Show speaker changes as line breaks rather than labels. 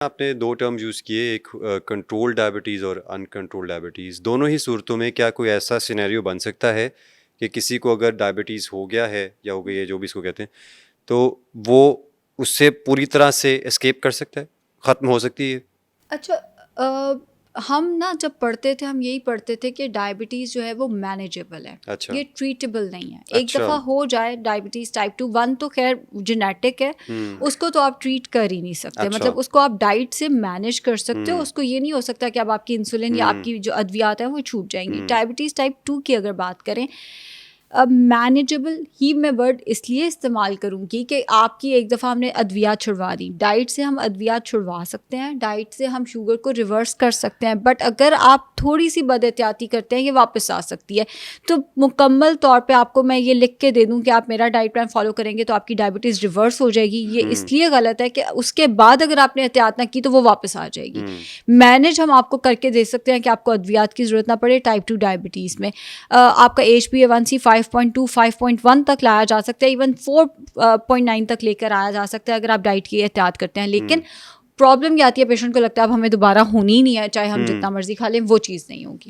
آپ نے دو terms use کیے، ایک کنٹرول ڈائبٹیز اور انکنٹرول ڈائبٹیز. دونوں ہی صورتوں میں کیا کوئی ایسا سینیریو بن سکتا ہے کہ کسی کو اگر ڈائبٹیز ہو گیا ہے یا ہو گئی ہے جو بھی اس کو کہتے ہیں، تو وہ اس سے پوری طرح سے اسکیپ کر سکتا ہے، ختم ہو سکتی ہے؟
اچھا، ہم نا جب پڑھتے تھے ہم یہی پڑھتے تھے کہ ڈائبٹیز جو ہے وہ مینیجیبل ہے،
اچھا
یہ ٹریٹیبل نہیں ہے. ایک
اچھا.
دفعہ ہو جائے ڈائبٹیز ٹائپ 2 1 تو خیر جینیٹک ہے، اس کو تو آپ ٹریٹ کر ہی نہیں سکتے.
اچھا.
مطلب اس کو آپ ڈائٹ سے مینیج کر سکتے ہو، اس کو یہ نہیں ہو سکتا کہ اب آپ کی انسولن یا آپ کی جو ادویات ہیں وہ چھوٹ جائیں گی. ڈائبٹیز ٹائپ 2 کی اگر بات کریں، اب مینیجیبل ہی میں ورڈ اس لیے استعمال کروں گی کہ آپ کی ایک دفعہ ہم نے ادویات چھڑوا دی. ڈائٹ سے ہم ادویات چھڑوا سکتے ہیں، ڈائٹ سے ہم شوگر کو ریورس کر سکتے ہیں، بٹ اگر آپ تھوڑی سی بد احتیاطی کرتے ہیں یہ واپس آ سکتی ہے. تو مکمل طور پہ آپ کو میں یہ لکھ کے دے دوں کہ آپ میرا ڈائٹ پلان فالو کریں گے تو آپ کی ڈائبٹیز ریورس ہو جائے گی، یہ اس لیے غلط ہے کہ اس کے بعد اگر آپ نے احتیاط نہ کی تو وہ واپس آ جائے گی. مینیج ہم آپ کو کر کے دے سکتے ہیں کہ آپ کو ادویات کی ضرورت نہ پڑے. ٹائپ 2 ڈائبٹیز میں آپ کا HbA1c 5.2 5.1 تک لایا جا سکتا ہے، ایون 4.9 تک لے کر آیا جا سکتا ہے اگر آپ ڈائٹ کی احتیاط کرتے ہیں. لیکن پرابلم یہ آتی ہے پیشنٹ کو لگتا ہے اب ہمیں دوبارہ ہونی ہی نہیں ہے، چاہے ہم جتنا مرضی کھا لیں، وہ چیز نہیں ہوگی.